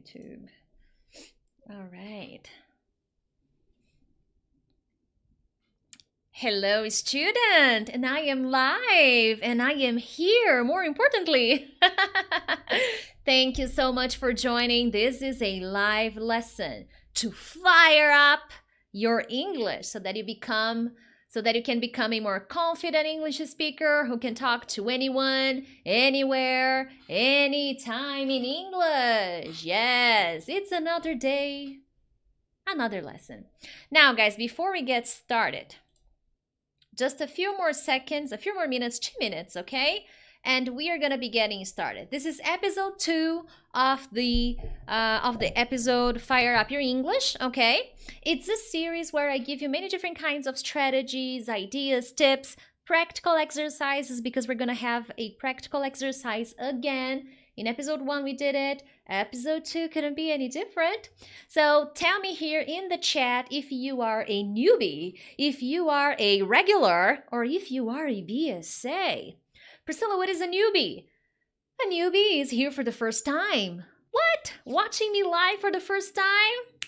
YouTube. All right. Hello, student, and I am live, and I am here, more importantly. Thank you so much for joining. This is a live lesson to fire up your English so that you can become a more confident English speaker who can talk to anyone, anywhere, anytime in English. Yes, it's another day, another lesson. Now, guys, before we get started, just a few more seconds, a few more minutes, 2 minutes, okay? And we are gonna be getting started. This is episode 2 of the episode Fire Up Your English, okay? It's a series where I give you many different kinds of strategies, ideas, tips, practical exercises, because we're gonna have a practical exercise again. In episode 1 we did it. Episode 2 couldn't be any different. So tell me here in the chat if you are a newbie, if you are a regular, or if you are a BSA. Priscilla, what is a newbie? A newbie is here for the first time. What? Watching me live for the first time?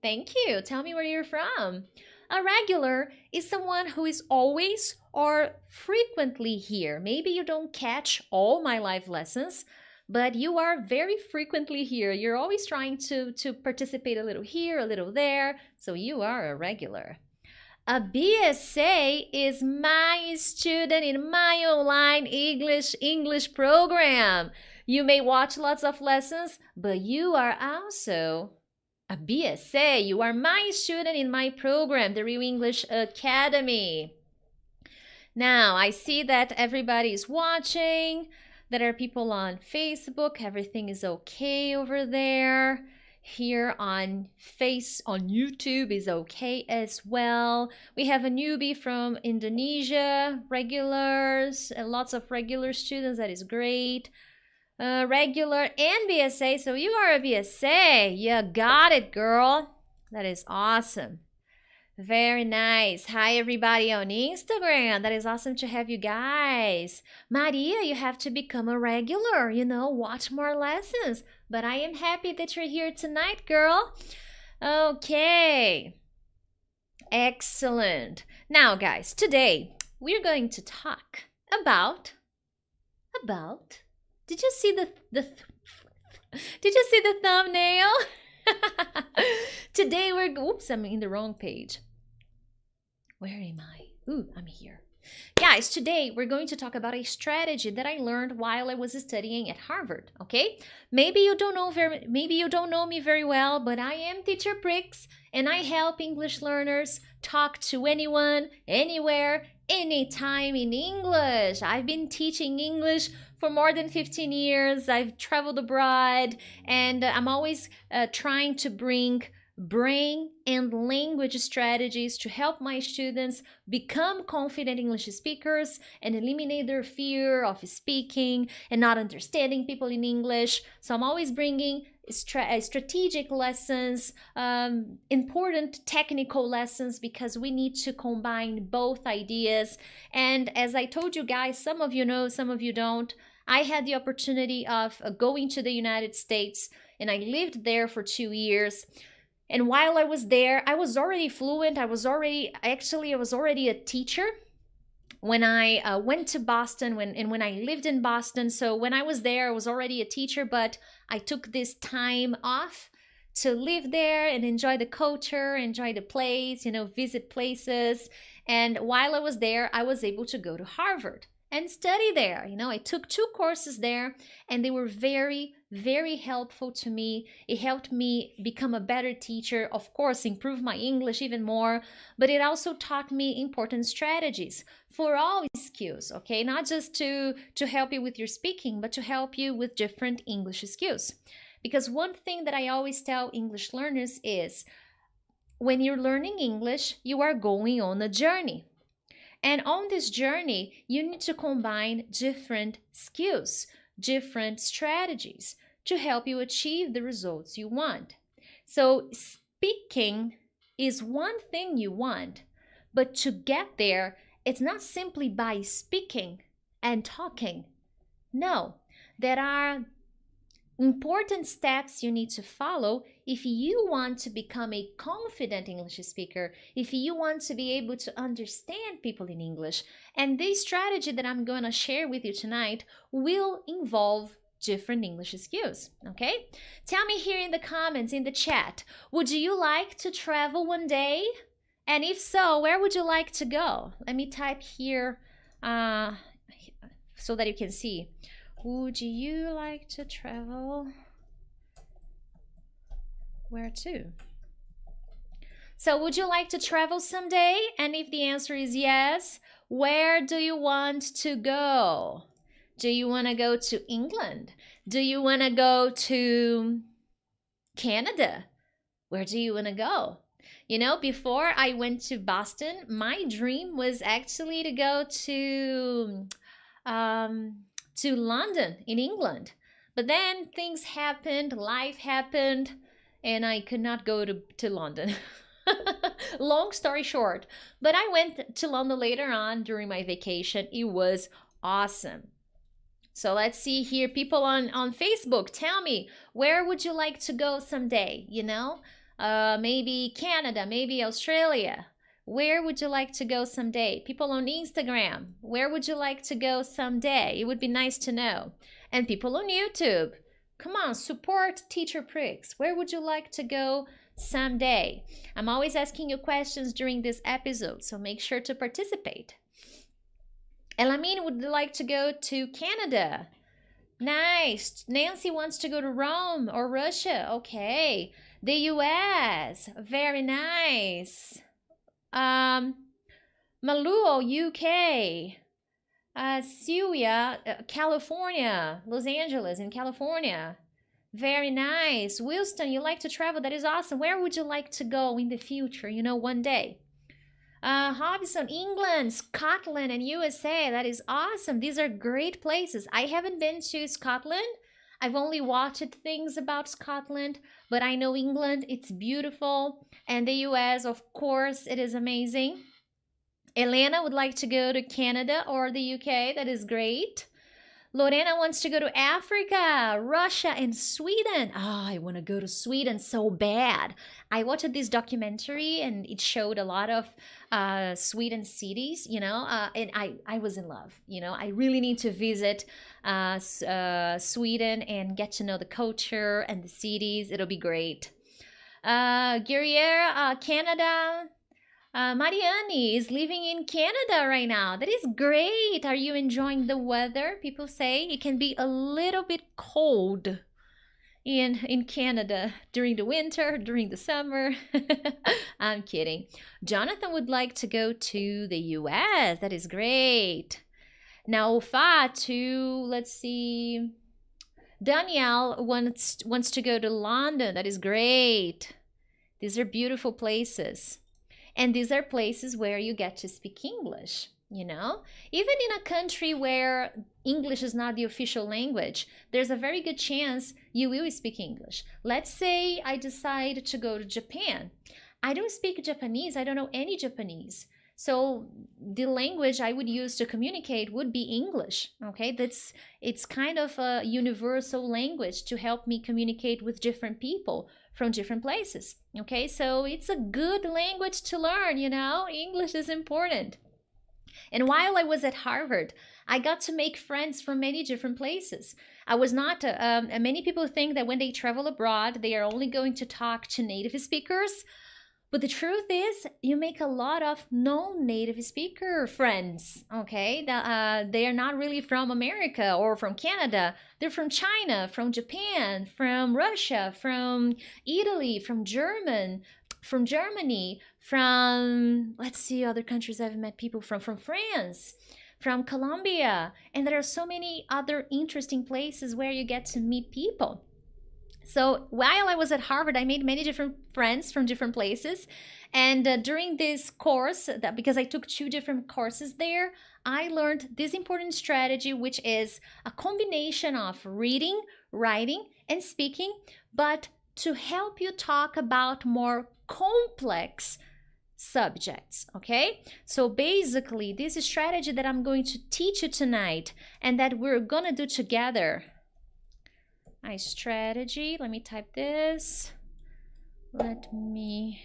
Thank you. Tell me where you're from. A regular is someone who is always or frequently here. Maybe you don't catch all my live lessons, but you are very frequently here. You're always trying to participate a little here, a little there, so you are a regular. A BSA is my student in my online English program. You may watch lots of lessons, but you are also a BSA. You are my student in my program, the Real English Academy. Now, I see that everybody is watching. There are people on Facebook. Everything is okay over there. Here on YouTube is okay as well. We have a newbie from Indonesia, regulars, and lots of regular students. That is great. Regular and BSA. So you are a BSA. You got it, girl. That is awesome. Very nice. Hi, everybody on Instagram. That is awesome to have you guys. Maria, you have to become a regular, watch more lessons. But I am happy that you're here tonight, girl. Okay. Excellent. Now, guys, today we're going to talk about did you see the did you see the thumbnail? Today oops, I'm in the wrong page. Where am I? Ooh, I'm here. Guys, today we're going to talk about a strategy that I learned while I was studying at Harvard, okay? Maybe you don't know me very well, but I am Teacher Pricks, and I help English learners talk to anyone, anywhere, anytime in English. I've been teaching English for more than 15 years. I've traveled abroad, and I'm always trying to bring brain and language strategies to help my students become confident English speakers and eliminate their fear of speaking and not understanding people in English. So I'm always bringing strategic lessons, important technical lessons, because we need to combine both ideas. And as I told you guys, some of you know, some of you don't, I had the opportunity of going to the United States, and I lived there for 2 years. And while I was there, I was already fluent. I was already a teacher when I went to Boston, when I lived in Boston. So when I was there, I was already a teacher, but I took this time off to live there and enjoy the culture, enjoy the place, visit places. And while I was there, I was able to go to Harvard and study there. I took 2 courses there, and they were very, very helpful to me. It helped me become a better teacher, of course, improve my English even more, but it also taught me important strategies for all skills, okay? Not just to help you with your speaking, but to help you with different English skills. Because one thing that I always tell English learners is, when you're learning English, you are going on a journey. And on this journey, you need to combine different skills, different strategies to help you achieve the results you want. So speaking is one thing you want, but to get there, it's not simply by speaking and talking. No, there are important steps you need to follow if you want to become a confident English speaker, if you want to be able to understand people in English. And this strategy that I'm going to share with you tonight will involve different English skills, okay? Tell me here in the comments, in the chat, would you like to travel one day? And if so, where would you like to go? Let me type here so that you can see. Would you like to travel? Where to? So would you like to travel someday? And if the answer is yes, where do you want to go? Do you want to go to England? Do you want to go to Canada? Where do you want to go? You know, before I went to Boston, my dream was actually to go to London in England. But then things happened, life happened, and I could not go to London. Long story short, but I went to London later on during my vacation. It was awesome. So let's see here, people on Facebook, tell me, where would you like to go someday? You know, maybe Canada, maybe Australia. Where would you like to go someday? People on Instagram, where would you like to go someday? It would be nice to know. And people on YouTube, come on, support Teacher Pricks. Where would you like to go someday? I'm always asking you questions during this episode, so make sure to participate. Elamine would like to go to Canada. Nice. Nancy wants to go to Rome or Russia. Okay. The US. Very nice. Maluo, UK. Celia, California. Los Angeles in California. Very nice. Wilston, you like to travel. That is awesome. Where would you like to go in the future? You know, one day. Hobson, England, Scotland, and USA. That is awesome. These are great places. I haven't been to Scotland. I've only watched things about Scotland, but I know England, it's beautiful. And the US, of course, it is amazing. Elena would like to go to Canada or the UK. That is great. Lorena wants to go to Africa, Russia, and Sweden. I want to go to Sweden so bad. I watched this documentary and it showed a lot of Sweden cities, you know, and I was in love. You know, I really need to visit Sweden and get to know the culture and the cities. It'll be great. Guerriere, Canada. Mariani is living in Canada right now. That is great. Are you enjoying the weather? People say it can be a little bit cold in Canada during the winter, during the summer. I'm kidding. Jonathan would like to go to the US. That is great. Now, let's see. Danielle wants to go to London. That is great. These are beautiful places. And these are places where you get to speak English, you know? Even in a country where English is not the official language, there's a very good chance you will speak English. Let's say I decide to go to Japan. I don't speak Japanese. I don't know any Japanese. So the language I would use to communicate would be English, okay? It's kind of a universal language to help me communicate with different people from different places, okay? So it's a good language to learn, you know? English is important. And while I was at Harvard, I got to make friends from many different places. I was not, many people think that when they travel abroad, they are only going to talk to native speakers. But the truth is, you make a lot of non-native speaker friends, okay? They are not really from America or from Canada. They're from China, from Japan, from Russia, from Italy, from Germany, from, let's see, other countries I've met people from France, from Colombia. And there are so many other interesting places where you get to meet people. So while I was at Harvard, I made many different friends from different places. And during this course, because I took 2 different courses there, I learned this important strategy, which is a combination of reading, writing, and speaking, but to help you talk about more complex subjects, okay? So basically, this is a strategy that I'm going to teach you tonight and that we're gonna do together. a strategy. Let me type this. Let me...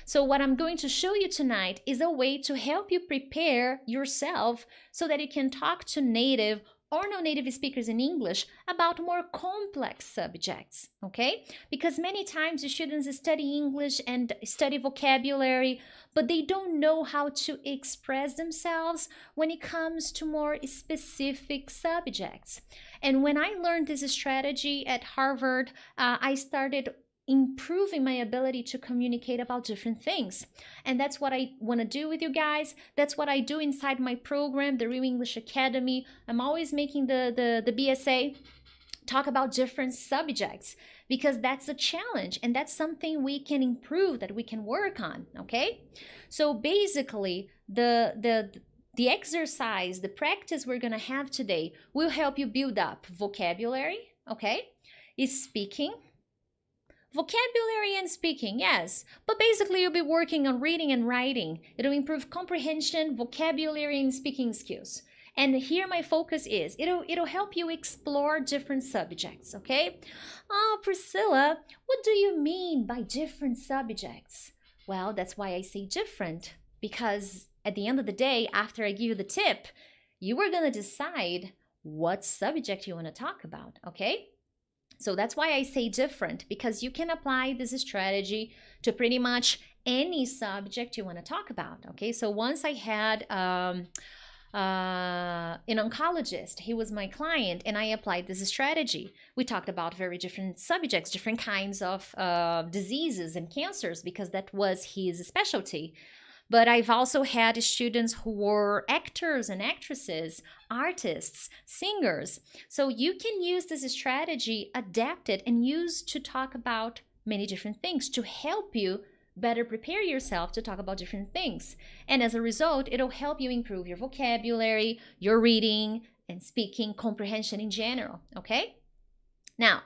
So what I'm going to show you tonight is a way to help you prepare yourself so that you can talk to native or non-native speakers in English about more complex subjects, okay? Because many times the students study English and study vocabulary, but they don't know how to express themselves when it comes to more specific subjects. And when I learned this strategy at Harvard, I started improving my ability to communicate about different things. And that's what I want to do with you guys. That's what I do inside my program, the Real English Academy. I'm always making the BSA talk about different subjects because that's a challenge and that's something we can improve, that we can work on, okay? So basically, the exercise, the practice we're going to have today will help you build up vocabulary, okay? Is speaking, vocabulary and speaking, yes, but basically you'll be working on reading and writing. It'll improve comprehension, vocabulary, and speaking skills. And here my focus is, it'll help you explore different subjects, okay? Oh, Priscilla, what do you mean by different subjects? Well, that's why I say different, because at the end of the day, after I give you the tip, you are gonna decide what subject you wanna talk about, okay? So that's why I say different, because you can apply this strategy to pretty much any subject you want to talk about, okay? So once I had an oncologist, he was my client, and I applied this strategy. We talked about very different subjects, different kinds of diseases and cancers, because that was his specialty. But I've also had students who were actors and actresses, artists, singers. So you can use this strategy, adapt it, and use to talk about many different things to help you better prepare yourself to talk about different things. And as a result, it'll help you improve your vocabulary, your reading, and speaking comprehension in general, okay? Now,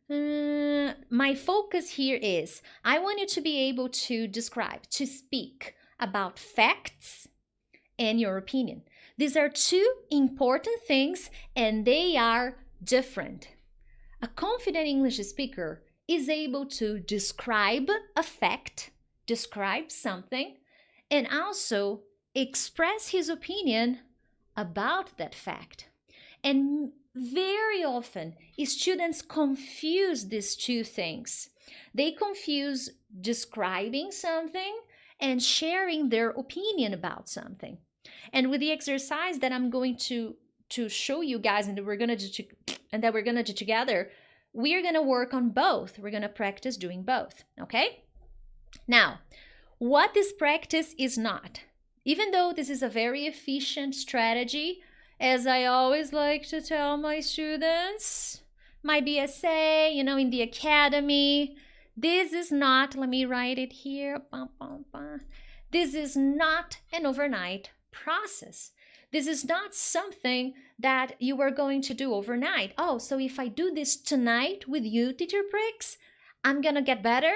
my focus here is I want you to be able to describe, to speak about facts and your opinion. These are two important things and they are different. A confident English speaker is able to describe a fact, describe something, and also express his opinion about that fact. And very often, students confuse these two things. They confuse describing something and sharing their opinion about something. And with the exercise that I'm going to show you guys and that we're gonna do together, we're gonna work on both. We're gonna practice doing both, okay? Now, what this practice is not, even though this is a very efficient strategy, as I always like to tell my students, my BSA, in the academy, this is not, let me write it here. This is not an overnight process. This is not something that you are going to do overnight. Oh, so if I do this tonight with you, Teacher Bricks, I'm going to get better?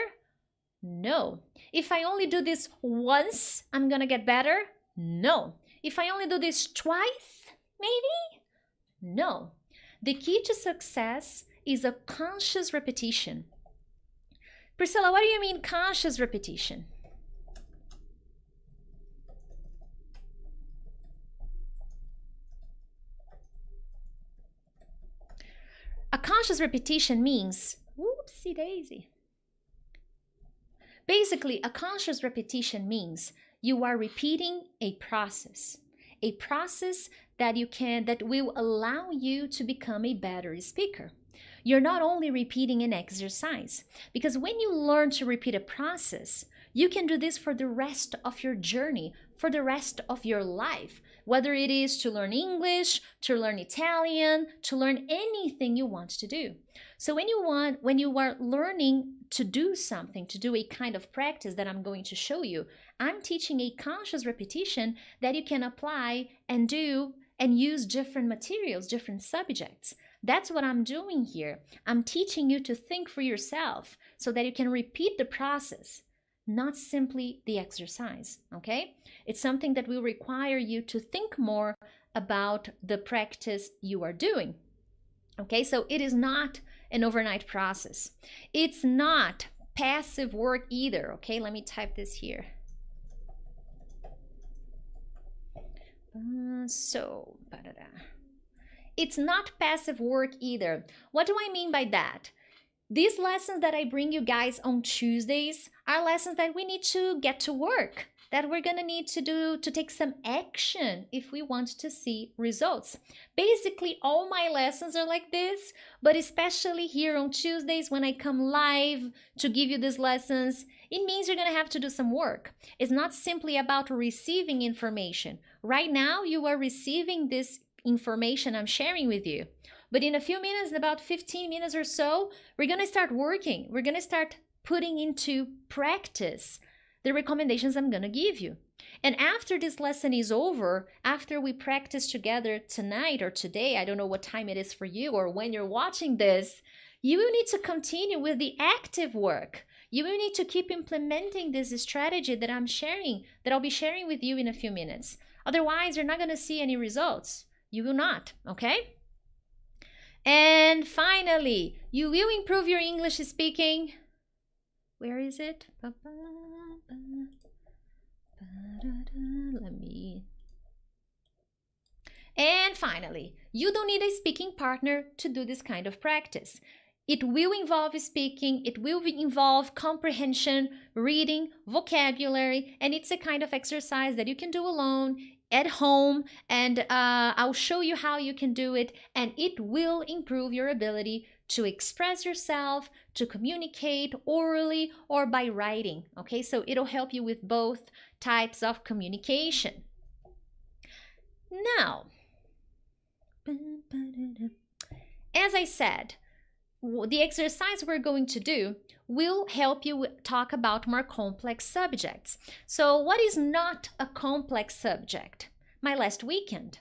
No. If I only do this once, I'm going to get better? No. If I only do this twice, maybe? No. The key to success is a conscious repetition. Priscilla, what do you mean conscious repetition? A conscious repetition means, whoopsie daisy. Basically, a conscious repetition means you are repeating a process that will allow you to become a better speaker. You're not only repeating an exercise, because when you learn to repeat a process, you can do this for the rest of your journey, for the rest of your life, whether it is to learn English, to learn Italian, to learn anything you want to do. So when you are learning to do something, to do a kind of practice that I'm going to show you, I'm teaching a conscious repetition that you can apply and do and use different materials, different subjects. That's what I'm doing here. I'm teaching you to think for yourself so that you can repeat the process, not simply the exercise, okay? It's something that will require you to think more about the practice you are doing. Okay, so it is not an overnight process. It's not passive work either. Okay, let me type this here. It's not passive work either. What do I mean by that? These lessons that I bring you guys on Tuesdays are lessons that we need to get to work, that we're going to need to do to take some action if we want to see results. Basically, all my lessons are like this, but especially here on Tuesdays when I come live to give you these lessons, it means you're going to have to do some work. It's not simply about receiving information. Right now, you are receiving this information I'm sharing with you. But in a few minutes, about 15 minutes or so, we're going to start working. We're going to start putting into practice the recommendations I'm going to give you. And after this lesson is over, after we practice together tonight or today, I don't know what time it is for you or when you're watching this, you will need to continue with the active work. You will need to keep implementing this strategy that I'm sharing, that I'll be sharing with you in a few minutes. Otherwise, you're not going to see any results. You will not, okay? And finally, you will improve your English speaking. Where is it? And finally, you don't need a speaking partner to do this kind of practice. It will involve speaking, it will involve comprehension, reading, vocabulary, and it's a kind of exercise that you can do alone at home, and I'll show you how you can do it, and it will improve your ability to express yourself, to communicate orally or by writing, okay? So it'll help you with both types of communication. Now, as I said, the exercise we're going to do will help you talk about more complex subjects. So what is not a complex subject? My last weekend.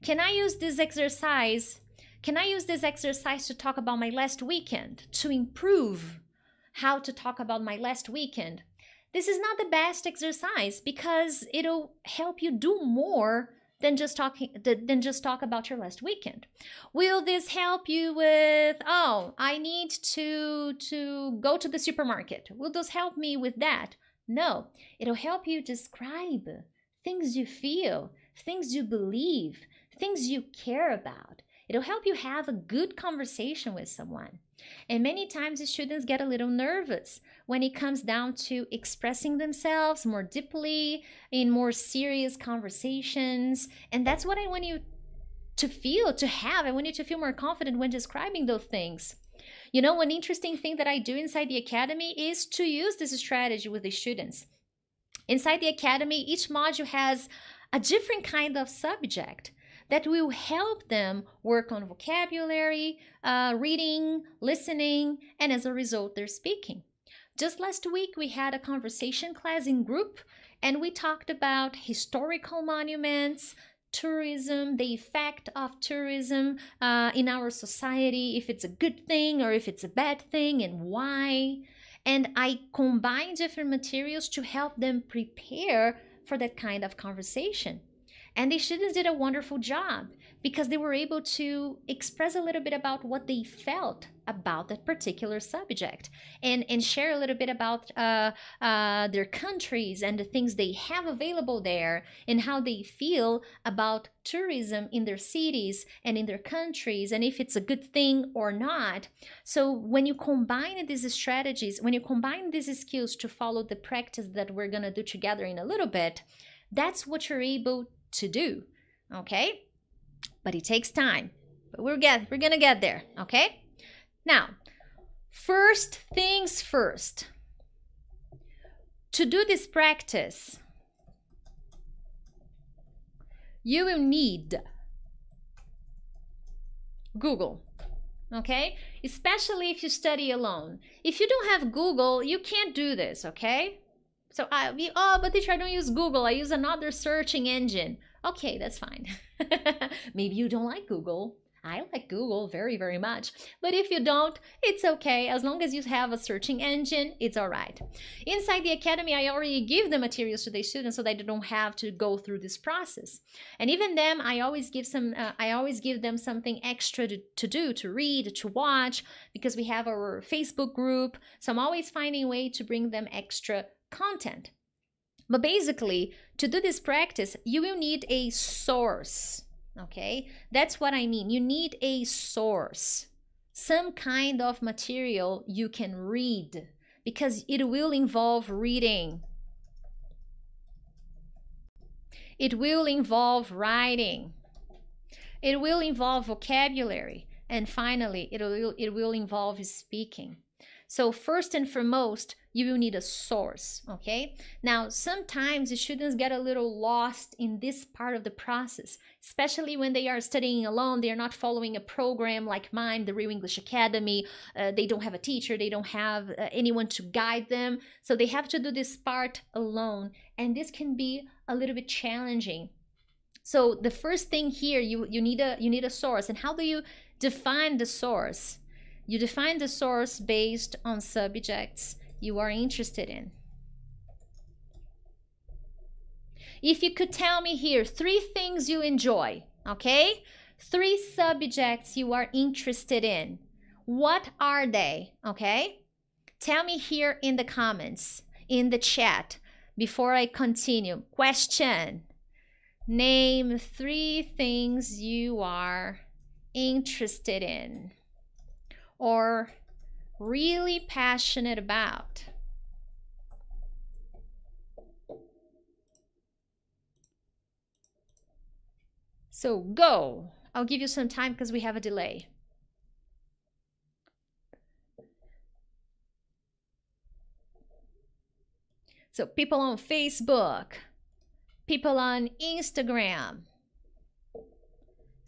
Can I use this exercise to talk about my last weekend, to improve how to talk about my last weekend? This is not the best exercise because it'll help you do more than just talk about your last weekend. Will this help you with, oh, I need to go to the supermarket? Will this help me with that? No, it'll help you describe things you feel, things you believe, things you care about. It'll help you have a good conversation with someone. And many times the students get a little nervous when it comes down to expressing themselves more deeply in more serious conversations. And that's what I want you to feel, to have. I want you to feel more confident when describing those things. You know, one interesting thing that I do inside the academy is to use this strategy with the students. Inside the academy, each module has a different kind of subject that will help them work on vocabulary, reading, listening, and as a result, their speaking. Just last week, we had a conversation class in group, and we talked about historical monuments, tourism, the effect of tourism in our society, if it's a good thing or if it's a bad thing, and why. And I combined different materials to help them prepare for that kind of conversation. And the students did a wonderful job because they were able to express a little bit about what they felt about that particular subject and share a little bit about their countries and the things they have available there and how they feel about tourism in their cities and in their countries and if it's a good thing or not. So when you combine these strategies, when you combine these skills to follow the practice that we're going to do together in a little bit, that's what you're able to do, okay? But it takes time. But we're gonna get there, okay? Now, first things first. To do this practice, you will need Google, okay? Especially if you study alone. If you don't have Google, you can't do this, okay? So but teacher, I don't use Google. I use another searching engine. Okay, that's fine. Maybe you don't like Google. I like Google very, very much. But if you don't, it's okay. As long as you have a searching engine, it's all right. Inside the academy, I already give the materials to the students so they don't have to go through this process. And even them, I always give them something extra to do, to read, to watch, because we have our Facebook group. So I'm always finding a way to bring them extra content. But basically, to do this practice, you will need a source. Okay, that's what I mean. You need a source, some kind of material you can read, because it will involve reading. It will involve writing. It will involve vocabulary. And finally, it will involve speaking. So first and foremost, you will need a source, okay? Now, sometimes the students get a little lost in this part of the process, especially when they are studying alone. They are not following a program like mine, the Real English Academy. They don't have a teacher. They don't have anyone to guide them. So they have to do this part alone. And this can be a little bit challenging. So the first thing here, you need a source. And how do you define the source? You define the source based on subjects you are interested in. If you could tell me here 3 things you enjoy, okay? 3 subjects you are interested in. What are they, okay? Tell me here in the comments, in the chat, before I continue. Question: name 3 things you are interested in or really passionate about. So go. I'll give you some time because we have a delay. So people on Facebook, people on Instagram.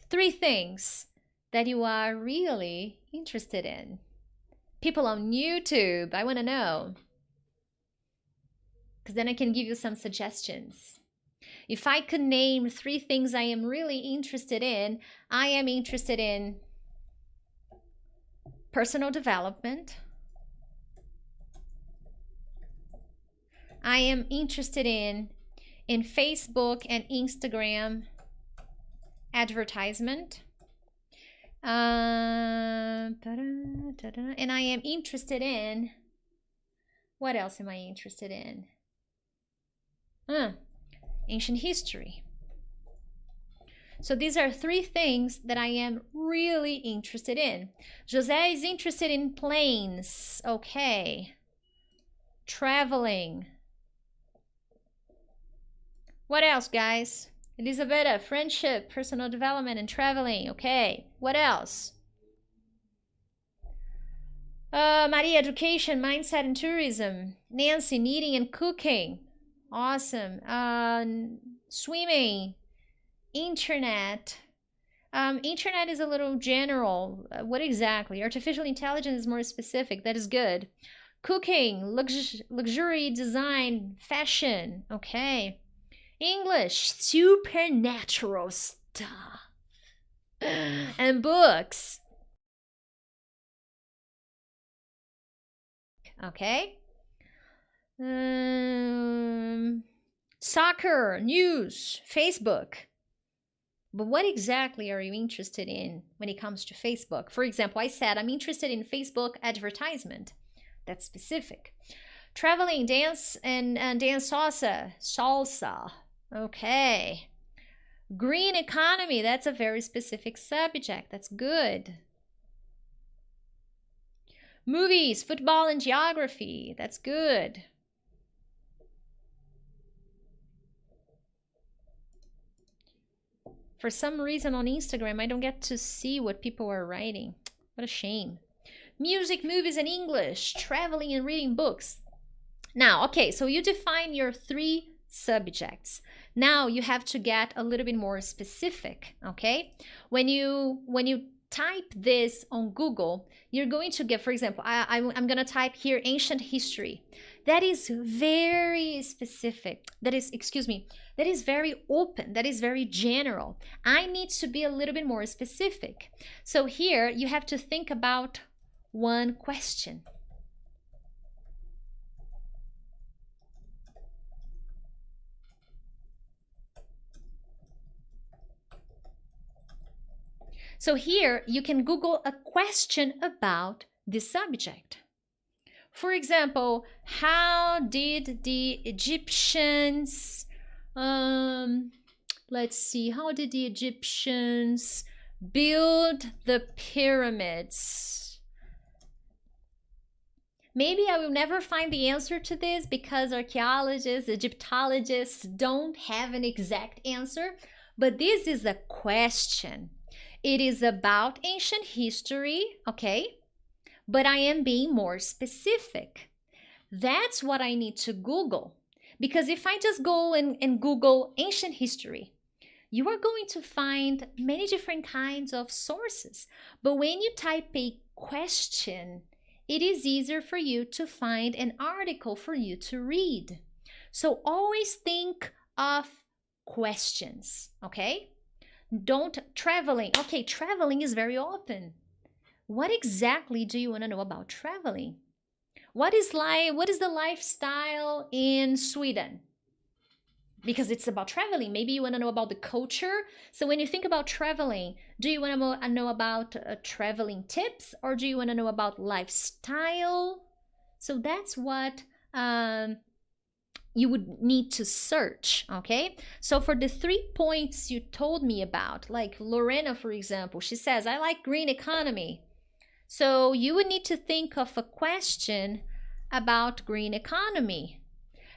3 things that you are really interested in. People on YouTube, I want to know, because then I can give you some suggestions. If I could name 3 things I am really interested in, I am interested in personal development. I am interested in Facebook and Instagram advertisement. And I am interested in, what else am I interested in? Ancient history. So these are 3 things that I am really interested in. José is interested in planes. Okay. Traveling. What else, guys? Elisabetta, friendship, personal development, and traveling. Okay. What else? Maria, education, mindset, and tourism. Nancy, knitting and cooking. Awesome. Swimming. Internet. Internet is a little general. What exactly? Artificial intelligence is more specific. That is good. Cooking, luxury, design, fashion. Okay. English, supernatural stuff. And books. Okay. Soccer, news, Facebook. But what exactly are you interested in when it comes to Facebook? For example, I said I'm interested in Facebook advertisement. That's specific. Traveling, dance, and dance salsa. Okay. Green economy, that's a very specific subject. That's good. Movies, football, and geography. That's good. For some reason on Instagram, I don't get to see what people are writing. What a shame. Music, movies, and English. Traveling and reading books. Now, okay, so you define your 3 subjects. Now you have to get a little bit more specific, okay? When you type this on Google, you're going to get, for example, I'm going to type here ancient history. That is very specific. That is, excuse me, that is very open. That is very general. I need to be a little bit more specific. So here you have to think about one question. So here you can Google a question about the subject. For example, how did the Egyptians, let's see, how did the Egyptians build the pyramids? Maybe I will never find the answer to this because archaeologists, Egyptologists don't have an exact answer, but this is a question. It is about ancient history, okay? But I am being more specific. That's what I need to Google. Because if I just go and Google ancient history, you are going to find many different kinds of sources. But when you type a question, it is easier for you to find an article for you to read. So always think of questions, okay? Don't traveling. Okay, traveling is very open. What exactly do you want to know about traveling? What is the lifestyle in Sweden? Because it's about traveling. Maybe you want to know about the culture. So when you think about traveling, do you want to know about traveling tips, or do you want to know about lifestyle? So that's what you would need to search, okay? So for the 3 points you told me about, like Lorena, for example, she says, I like green economy. So you would need to think of a question about green economy,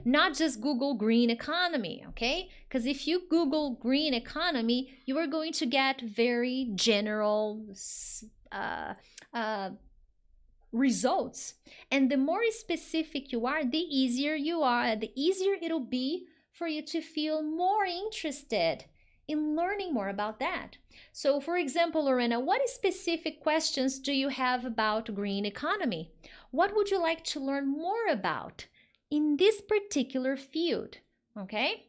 not just Google green economy, okay? Because if you Google green economy, you are going to get very general results. And the more specific you are, the easier it'll be for you to feel more interested in learning more about that. So for example, Lorena, what specific questions do you have about green economy? What would you like to learn more about in this particular field? Okay?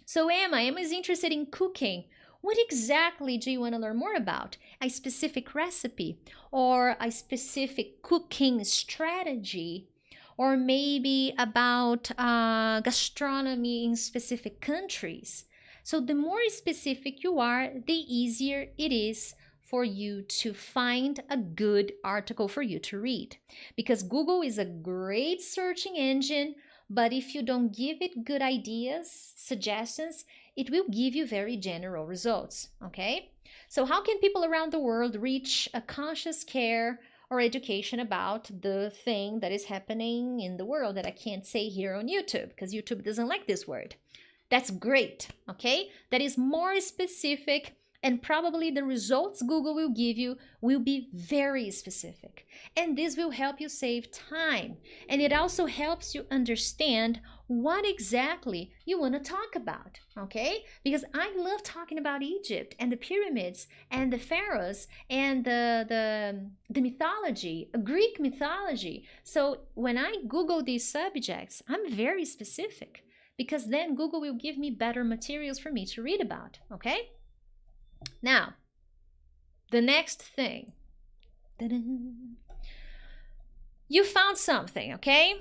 So Emma is interested in cooking. What exactly do you want to learn more about? A specific recipe, or a specific cooking strategy, or maybe about gastronomy in specific countries. So the more specific you are, the easier it is for you to find a good article for you to read. Because Google is a great searching engine, but if you don't give it good ideas, suggestions, it will give you very general results, okay? So how can people around the world reach a conscious care or education about the thing that is happening in the world that I can't say here on YouTube, because YouTube doesn't like this word? That's great, okay? That is more specific, and probably the results Google will give you will be very specific. And this will help you save time. And it also helps you understand what exactly you want to talk about, okay? Because I love talking about Egypt and the pyramids and the pharaohs and the mythology, Greek mythology. So when I Google these subjects, I'm very specific, because then Google will give me better materials for me to read about, okay? Now, the next thing. You found something, okay?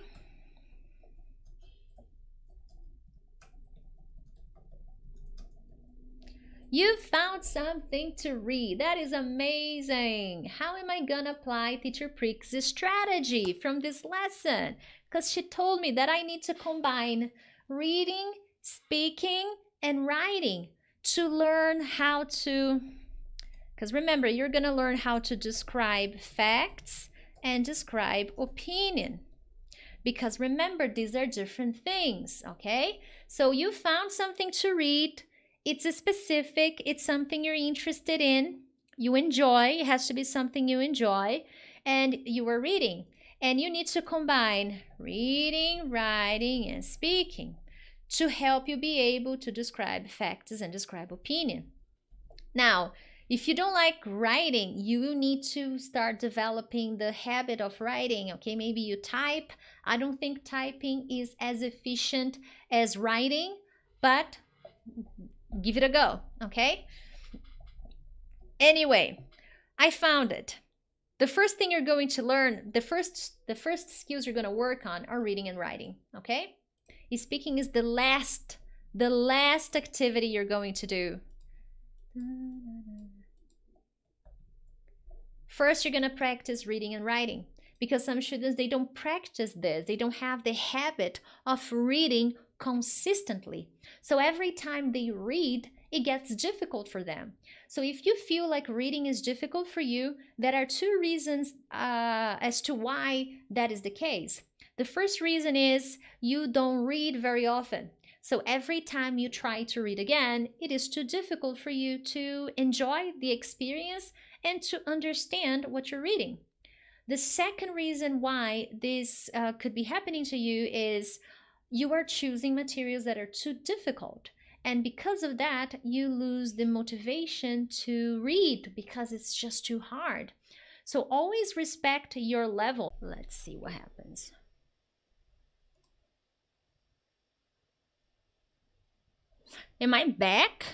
You found something to read. That is amazing. How am I gonna apply Teacher Prick's strategy from this lesson? Because she told me that I need to combine reading, speaking, and writing to learn how to, because remember, you're going to learn how to describe facts and describe opinion. Because remember, these are different things, okay? So you found something to read. It's a specific, it's something you're interested in, you enjoy, it has to be something you enjoy, and you are reading. And you need to combine reading, writing, and speaking to help you be able to describe facts and describe opinion. Now, If you don't like writing, you need to start developing the habit of writing. Okay, maybe you type. I don't think typing is as efficient as writing, but give it a go. Okay, anyway, I found it. The first thing you're going to learn, the first skills you're going to work on are reading and writing. Okay, speaking is the last activity you're going to do. First, you're going to practice reading and writing, because some students, they don't practice this. They don't have the habit of reading consistently. So every time they read, it gets difficult for them. So if you feel like reading is difficult for you, there are two reasons as to why that is the case. The first reason is you don't read very often. So every time you try to read again, it is too difficult for you to enjoy the experience and to understand what you're reading. The second reason why this could be happening to you is you are choosing materials that are too difficult. And because of that, you lose the motivation to read because it's just too hard. So always respect your level. Let's see what happens. Am I back?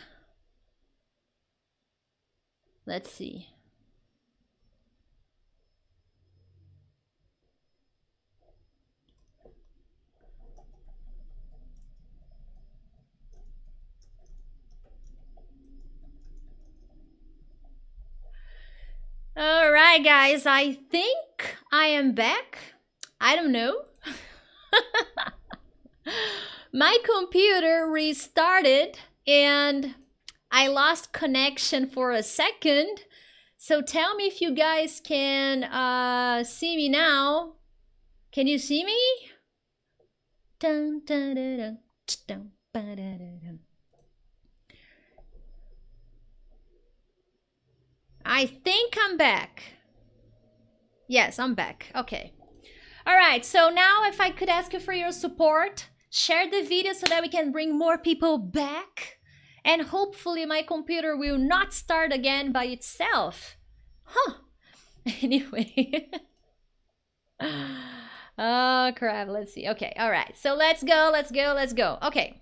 Let's see. All right, guys, I think I am back. I don't know. My computer restarted and I lost connection for a second. So tell me if you guys can see me now. Can you see me? Dun, dun, dun, dun, dun, dun, dun, dun. I think I'm back. Yes, I'm back. Okay. All right, so now if I could ask you for your support, share the video so that we can bring more people back. And hopefully my computer will not start again by itself. Huh. Anyway. Oh, crap. Let's see. Okay. All right. So let's go. Let's go. Let's go. Okay.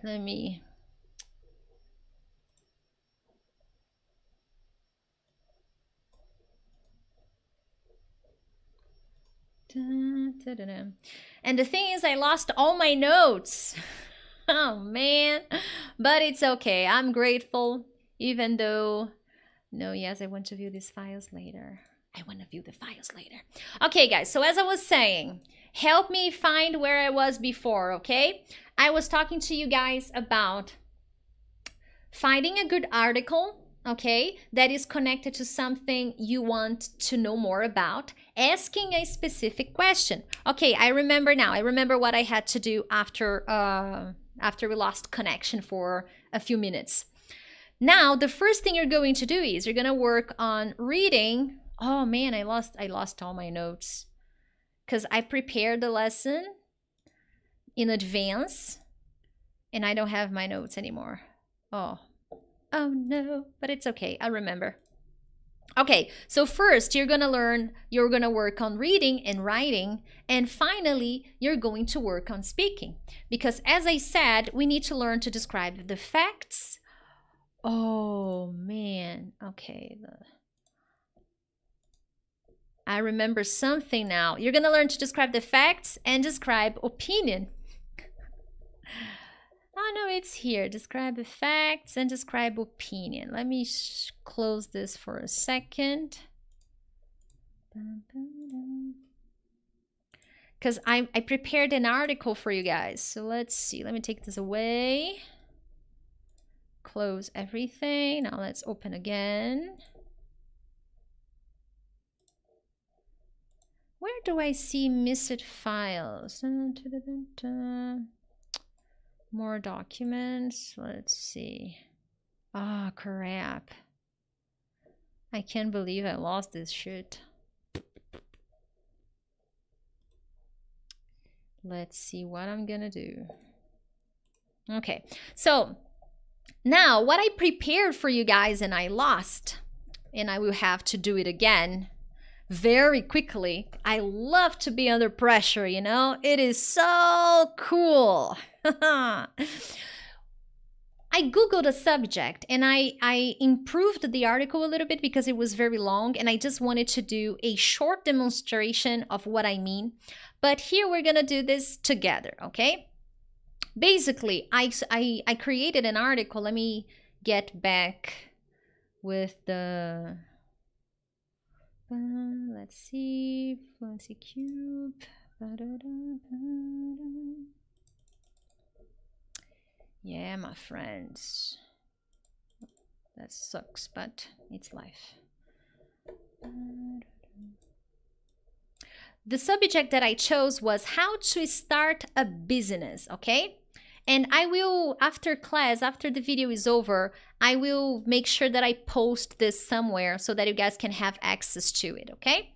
Let me... And the thing is, I lost all my notes. Oh, man. But it's okay. I'm grateful, even though... No, yes, I want to view these files later. I want to view the files later. Okay, guys. So as I was saying, help me find where I was before, okay? I was talking to you guys about finding a good article, okay, that is connected to something you want to know more about, asking a specific question. Okay, I remember now. I remember what I had to do after we lost connection for a few minutes. Now, the first thing you're going to do is you're going to work on reading. Oh man, I lost all my notes because I prepared the lesson in advance and I don't have my notes anymore. Oh no, but it's okay. I'll remember. Okay, so first you're gonna work on reading and writing, and finally you're going to work on speaking. Because as I said, we need to learn to describe the facts. Oh man, okay. I remember something now. You're gonna learn to describe the facts and describe opinion. Oh no, it's here. Describe the facts and describe opinion. Let me close this for a second. Because I prepared an article for you guys. So let's see. Let me take this away. Close everything. Now let's open again. Where do I see missed files? More documents. Let's see. Ah, oh, crap. I can't believe I lost this shit. Let's see what I'm gonna do. Okay, so now what I prepared for you guys and I lost, and I will have to do it again very quickly. I love to be under pressure, you know? It is so cool. I Googled a subject and I improved the article a little bit because it was very long and I just wanted to do a short demonstration of what I mean. But here we're going to do this together, okay? Basically, I created an article. Let me get back with the... let's see, Fluency Cube. Yeah, my friends. That sucks, but it's life. The subject that I chose was how to start a business, okay? And I will, after class, after the video is over, I will make sure that I post this somewhere so that you guys can have access to it, okay?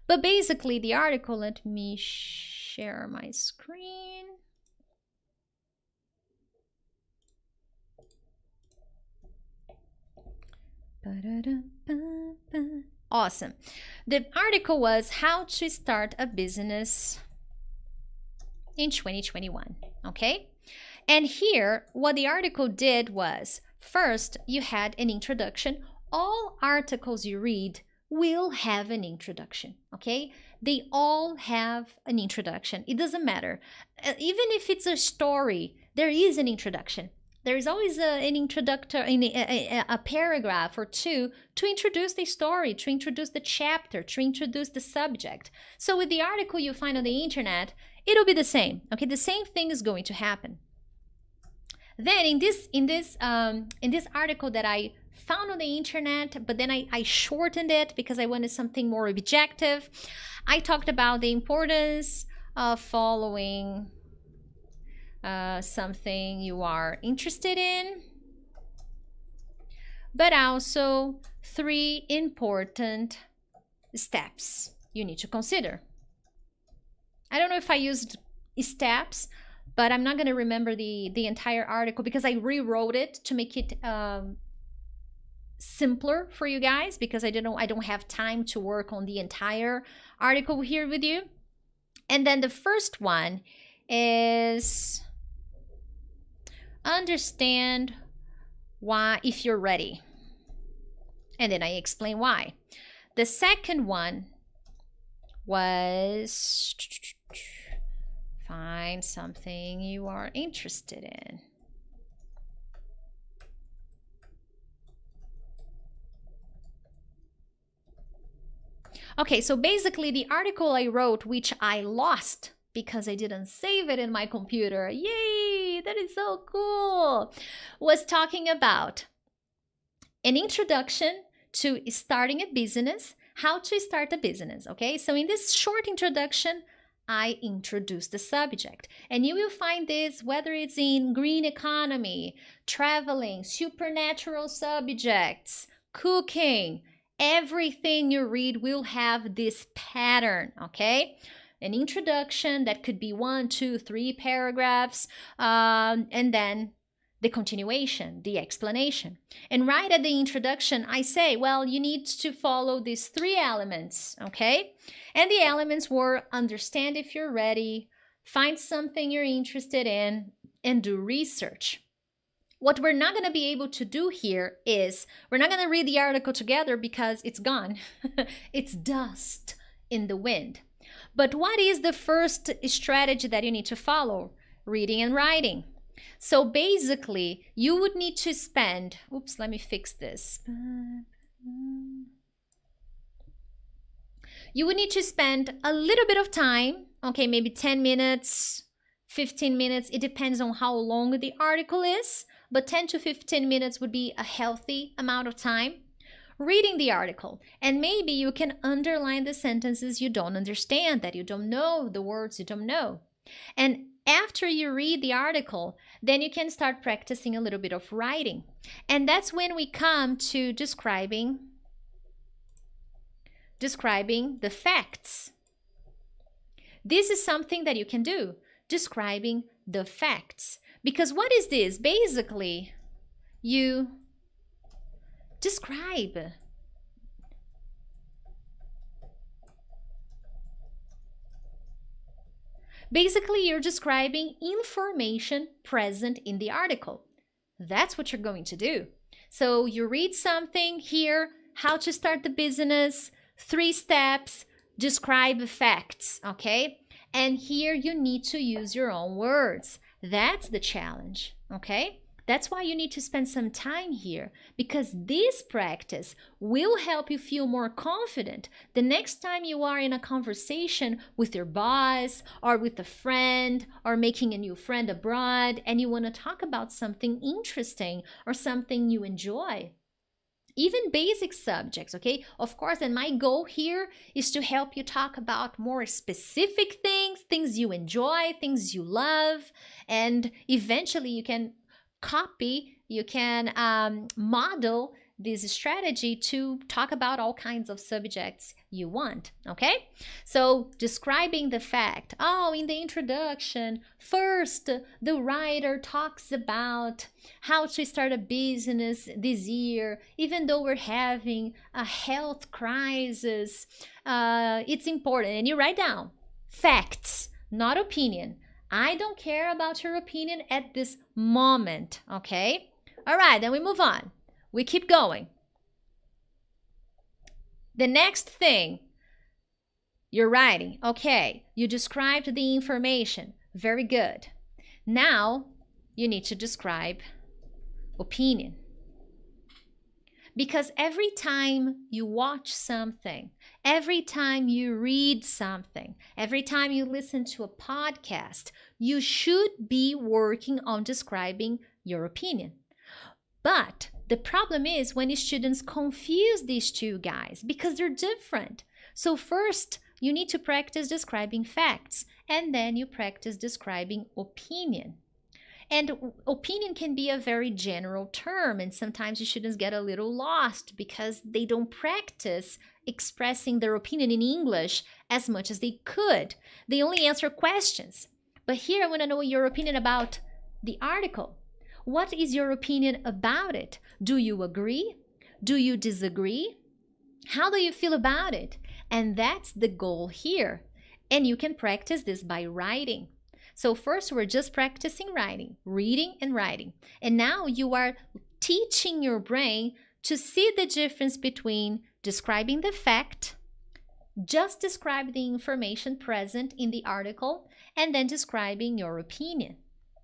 But basically, the article, let me share my screen. Awesome. The article was how to start a business in 2021, okay? And here, what the article did was, first, you had an introduction. All articles you read will have an introduction, okay? They all have an introduction. It doesn't matter. Even if it's a story, there is an introduction. There is always an introductory, a paragraph or two to introduce the story, to introduce the chapter, to introduce the subject. So with the article you find on the internet, it'll be the same, okay? The same thing is going to happen. Then in this article that I found on the internet, but then I shortened it because I wanted something more objective. I talked about the importance of following something you are interested in, but also 3 important steps you need to consider. I don't know if I used steps, but I'm not going to remember the entire article because I rewrote it to make it simpler for you guys because I don't have time to work on the entire article here with you. And then the first one is understand why if you're ready. And then I explain why. The second one was find something you are interested in. Okay, so basically the article I wrote, which I lost because I didn't save it in my computer, yay, that is so cool, was talking about an introduction to starting a business, how to start a business, okay? So in this short introduction, I introduce the subject. And you will find this whether it's in green economy, traveling, supernatural subjects, cooking, everything you read will have this pattern, okay? An introduction that could be 1, 2, 3 paragraphs, and then the continuation, the explanation. And right at the introduction, I say, well, you need to follow these 3 elements, okay? And the elements were understand if you're ready, find something you're interested in, and do research. What we're not going to be able to do here is we're not going to read the article together because it's gone. It's dust in the wind. But what is the first strategy that you need to follow? Reading and writing. So basically, you would need to spend, oops, let me fix this. You would need to spend a little bit of time, okay, maybe 10 minutes, 15 minutes. It depends on how long the article is, but 10 to 15 minutes would be a healthy amount of time reading the article. And maybe you can underline the sentences you don't understand, that you don't know, the words you don't know. And after you read the article, then you can start practicing a little bit of writing. And that's when we come to describing the facts. This is something that you can do, describing the facts. Because what is this? Basically, you describe. Basically, you're describing information present in the article. That's what you're going to do. So you read something here, how to start the business, 3 steps, describe facts, okay? And here you need to use your own words. That's the challenge, okay? That's why you need to spend some time here, because this practice will help you feel more confident the next time you are in a conversation with your boss or with a friend or making a new friend abroad and you want to talk about something interesting or something you enjoy. Even basic subjects, okay? Of course, and my goal here is to help you talk about more specific things, things you enjoy, things you love, and eventually you can copy, you can model this strategy to talk about all kinds of subjects you want, okay? So describing the fact, in the introduction, first the writer talks about how to start a business this year, even though we're having a health crisis, it's important, and you write down facts, not opinion. I don't care about your opinion at this moment, okay? All right, then we move on. We keep going. The next thing you're writing, okay, you described the information. Very good. Now you need to describe opinion. Because every time you watch something, every time you read something, every time you listen to a podcast, you should be working on describing your opinion. But the problem is when students confuse these two guys because they're different. So first, you need to practice describing facts, and then you practice describing opinion. And opinion can be a very general term, and sometimes the students get a little lost because they don't practice expressing their opinion in English as much as they could. They only answer questions. But here I want to know your opinion about the article. What is your opinion about it? Do you agree? Do you disagree? How do you feel about it? And that's the goal here. And you can practice this by writing. So first we're just practicing writing, reading and writing. And now you are teaching your brain to see the difference between describing the fact, just describe the information present in the article, and then describing your opinion.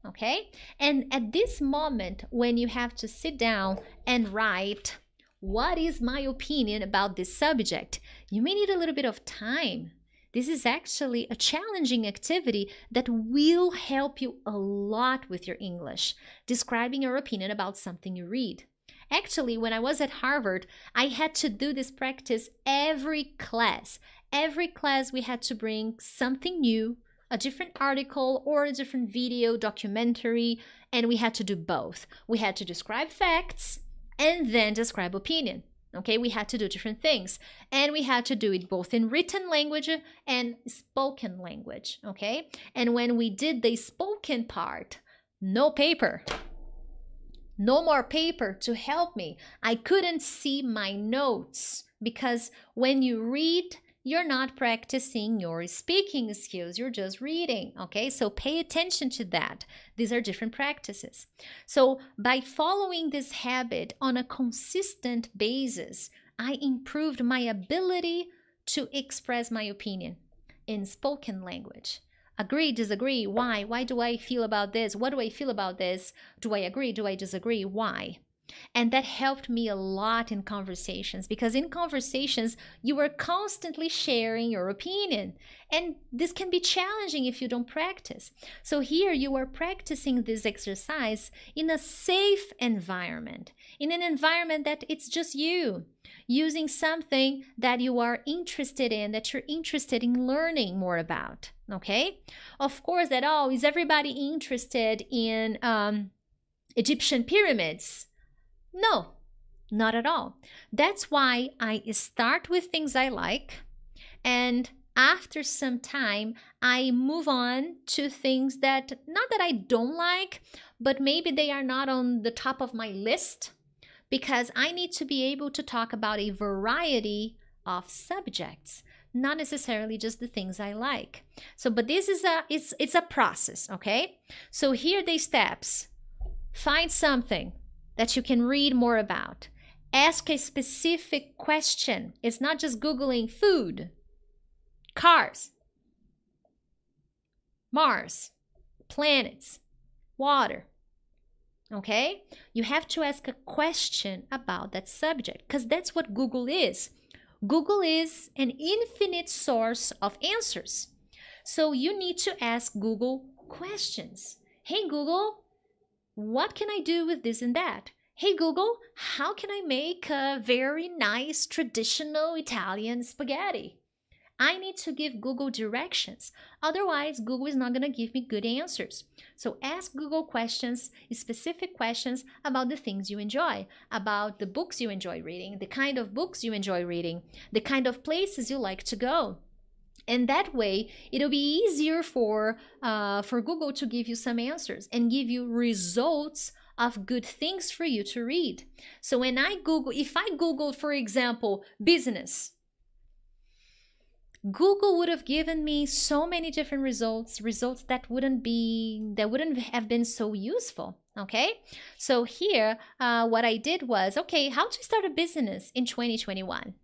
Okay? And at this moment, when you have to sit down and write, what is my opinion about this subject? You may need a little bit of time. This is actually a challenging activity that will help you a lot with your English, describing your opinion about something you read. Actually, when I was at Harvard, I had to do this practice every class. Every class we had to bring something new, a different article or a different video, documentary, and we had to do both. We had to describe facts and then describe opinion. Okay, we had to do different things, and we had to do it both in written language and spoken language, okay? And when we did the spoken part, no paper, no more paper to help me. I couldn't see my notes because when you read, you're not practicing your speaking skills, you're just reading, okay? So pay attention to that. These are different practices. So by following this habit on a consistent basis, I improved my ability to express my opinion in spoken language. Agree, disagree, why? Why do I feel about this? What do I feel about this? Do I agree? Do I disagree? Why? And that helped me a lot in conversations, because in conversations, you are constantly sharing your opinion. And this can be challenging if you don't practice. So here you are practicing this exercise in a safe environment, in an environment that it's just you, using something that you are interested in, that you're interested in learning more about, okay? Of course, is everybody interested in Egyptian pyramids? No, not at all. That's why I start with things I like, and After some time, I move on to things that, not that I don't like, but maybe they are not on the top of my list, because I need to be able to talk about a variety of subjects, not necessarily just the things I like. So, but this is it's a process, okay? So here are the steps. Find something that you can read more about. Ask a specific question. It's not just Googling food, cars, Mars, planets, water. Okay? You have to ask a question about that subject, because that's what Google is. Google is an infinite source of answers. So you need to ask Google questions. Hey Google, what can I do with this and that? Hey Google, how can I make a very nice traditional Italian spaghetti? I need to give Google directions. Otherwise, Google is not going to give me good answers. So ask Google questions, specific questions about the things you enjoy, about the books you enjoy reading, the kind of books you enjoy reading, the kind of places you like to go. And that way, it'll be easier for Google to give you some answers and give you results of good things for you to read. So when I Google, if I Google, for example, business, Google would have given me so many different results that wouldn't have been so useful. Okay, so here what I did was, okay, how to start a business in 2021.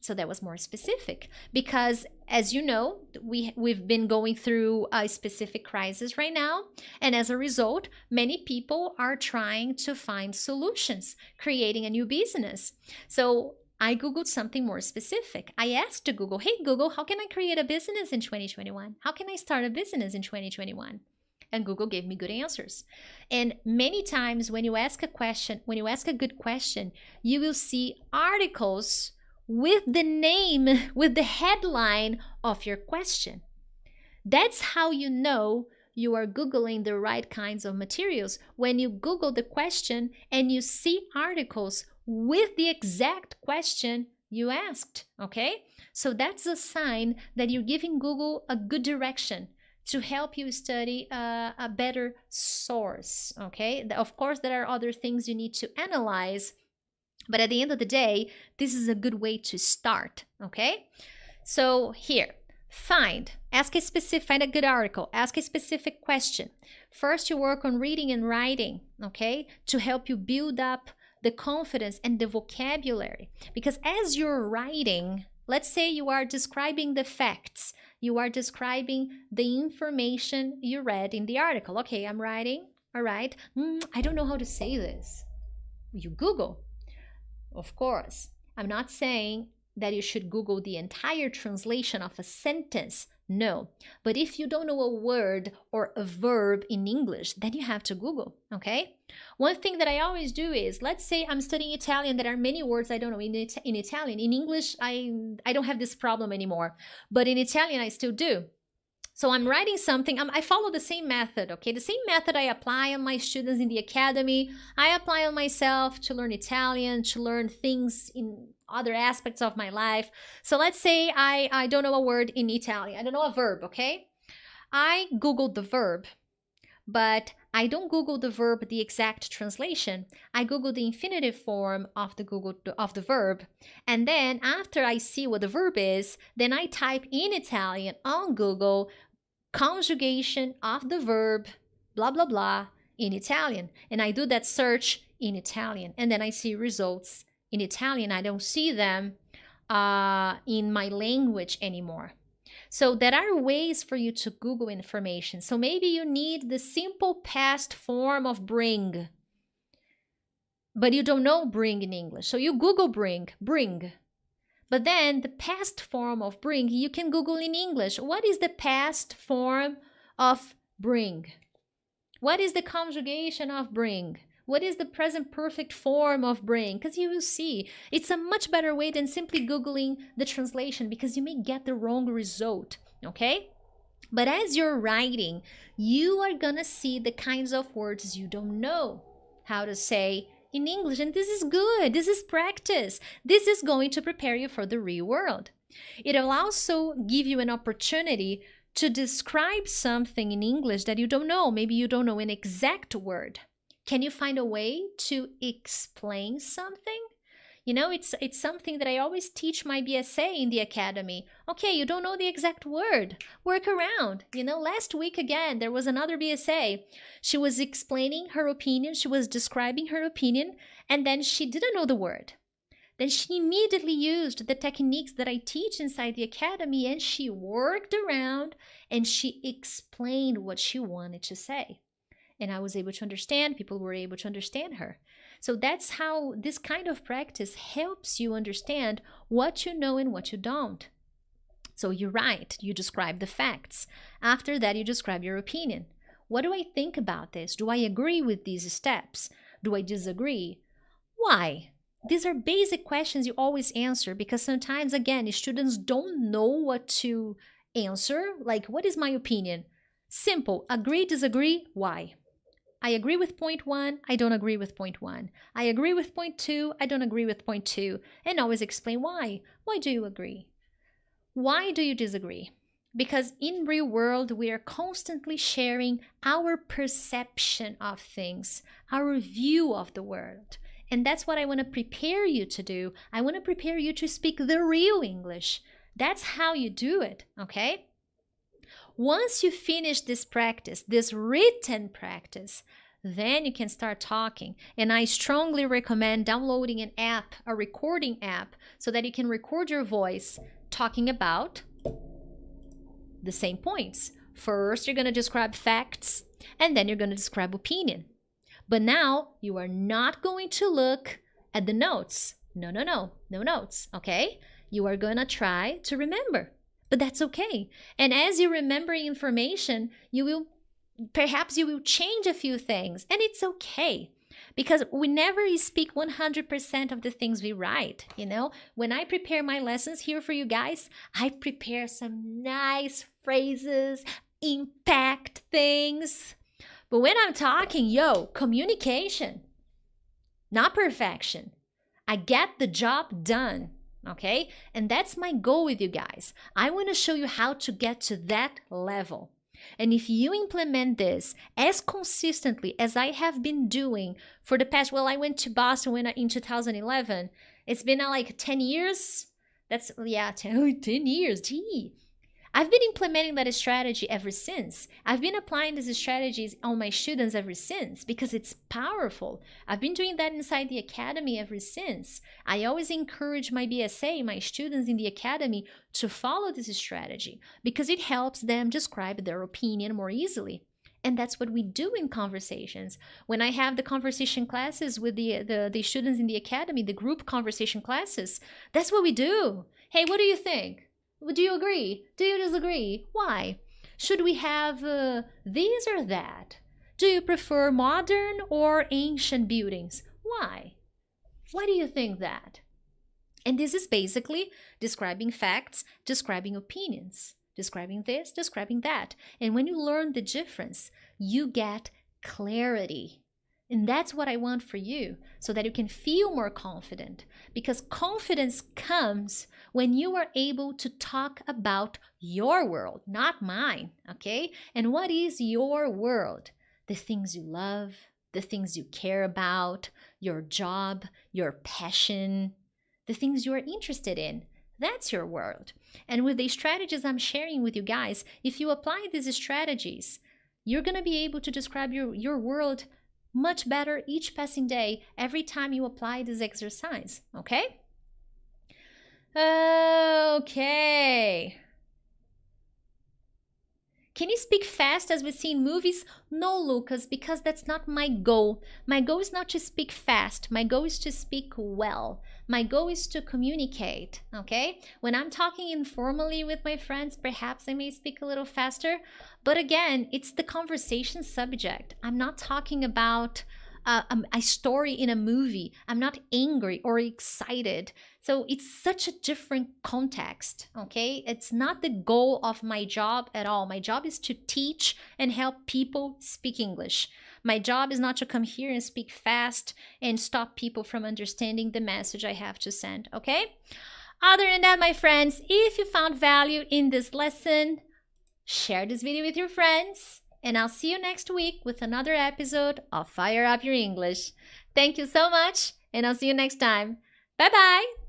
So that was more specific, because as you know, we've been going through a specific crisis right now, and as a result, many people are trying to find solutions, creating a new business. So I Googled something more specific. I asked to Google, hey Google, how can I create a business in 2021? How can I start a business in 2021? And Google gave me good answers. And many times when you ask a question, when you ask a good question, you will see articles with the name, with the headline of your question. That's how you know you are Googling the right kinds of materials, when you Google the question and you see articles with the exact question you asked, okay? So that's a sign that you're giving Google a good direction to help you study a better source, okay? Of course, there are other things you need to analyze, but at the end of the day, this is a good way to start, okay? So here, find a good article, ask a specific question. First, you work on reading and writing, okay, to help you build up the confidence and the vocabulary. Because as you're writing, let's say you are describing the facts, you are describing the information you read in the article. Okay, I'm writing, all right. I don't know how to say this. You Google. Of course, I'm not saying that you should Google the entire translation of a sentence. No, but if you don't know a word or a verb in English, then you have to Google, okay? One thing that I always do is, let's say I'm studying Italian, there are many words I don't know in Italian. In English, I don't have this problem anymore, but in Italian, I still do. So I'm writing something, I follow the same method, okay? The same method I apply on my students in the academy, I apply on myself to learn Italian, to learn things in other aspects of my life. So let's say I don't know a word in Italian, I don't know a verb, okay? I Googled the verb, but I don't Google the verb, the exact translation. I Google the infinitive form of the verb. And then after I see what the verb is, then I type in Italian on Google, conjugation of the verb, blah, blah, blah, in Italian. And I do that search in Italian. And then I see results in Italian. I don't see them in my language anymore. So there are ways for you to Google information. So maybe you need the simple past form of bring, but you don't know bring in English. So you Google bring. But then the past form of bring, you can Google in English. What is the past form of bring? What is the conjugation of bring? What is the present perfect form of bring? Because you will see, it's a much better way than simply Googling the translation, because you may get the wrong result, okay? But as you're writing, you are gonna see the kinds of words you don't know how to say in English, and this is good. This is practice. This is going to prepare you for the real world. It will also give you an opportunity to describe something in English that you don't know. Maybe you don't know an exact word. Can you find a way to explain something? You know, it's something that I always teach my BSA in the academy. Okay, you don't know the exact word. Work around. You know, last week again, there was another BSA. She was explaining her opinion. She was describing her opinion, and then she didn't know the word. Then she immediately used the techniques that I teach inside the academy, and she worked around and she explained what she wanted to say. And I was able to understand, people were able to understand her. So that's how this kind of practice helps you understand what you know and what you don't. So you write, you describe the facts. After that, you describe your opinion. What do I think about this? Do I agree with these steps? Do I disagree? Why? These are basic questions you always answer because sometimes, again, students don't know what to answer. Like, what is my opinion? Simple. Agree, disagree, why? I agree with point 1, I don't agree with point 1. I agree with point 2, I don't agree with point 2. And always explain why. Why do you agree? Why do you disagree? Because in real world, we are constantly sharing our perception of things, our view of the world. And that's what I want to prepare you to do. I want to prepare you to speak the real English. That's how you do it, okay? Once you finish this practice, this written practice, then you can start talking. And I strongly recommend downloading an app, a recording app, so that you can record your voice talking about the same points. First, you're going to describe facts, and then you're going to describe opinion. But now you are not going to look at the notes. No notes, okay? You are going to try to remember. But that's okay. And as you remember information, perhaps you will change a few things, and it's okay. Because we never speak 100% of the things we write, you know? When I prepare my lessons here for you guys, I prepare some nice phrases, impact things. But when I'm talking, communication, not perfection. I get the job done. Okay? And that's my goal with you guys. I want to show you how to get to that level. And if you implement this as consistently as I have been doing for the past, I went to Boston in 2011. It's been like 10 years. 10 years. Gee. I've been implementing that strategy ever since. I've been applying these strategies on my students ever since because it's powerful. I've been doing that inside the academy ever since. I always encourage my BSA, my students in the academy, to follow this strategy because it helps them describe their opinion more easily. And that's what we do in conversations. When I have the conversation classes with the students in the academy, the group conversation classes, that's what we do. Hey, what do you think? Do you agree? Do you disagree? Why? Should we have this or that? Do you prefer modern or ancient buildings? Why? Why do you think that? And this is basically describing facts, describing opinions, describing this, describing that. And when you learn the difference, you get clarity. And that's what I want for you, so that you can feel more confident. Because confidence comes when you are able to talk about your world, not mine, okay? And what is your world? The things you love, the things you care about, your job, your passion, the things you are interested in. That's your world. And with the strategies I'm sharing with you guys, if you apply these strategies, you're going to be able to describe your world much better each passing day every time you apply this exercise, okay? Okay. Can you speak fast as we see in movies? No, Lucas, because that's not my goal. My goal is not to speak fast. My goal is to speak well. My goal is to communicate, okay? When I'm talking informally with my friends, perhaps I may speak a little faster. But again, it's the conversation subject. I'm not talking about a story in a movie, I'm not angry or excited. So it's such a different context, okay? It's not the goal of my job at all. My job is to teach and help people speak English. My job is not to come here and speak fast and stop people from understanding the message I have to send, okay? Other than that, my friends, if you found value in this lesson, share this video with your friends, and I'll see you next week with another episode of Fire Up Your English. Thank you so much, and I'll see you next time. Bye-bye!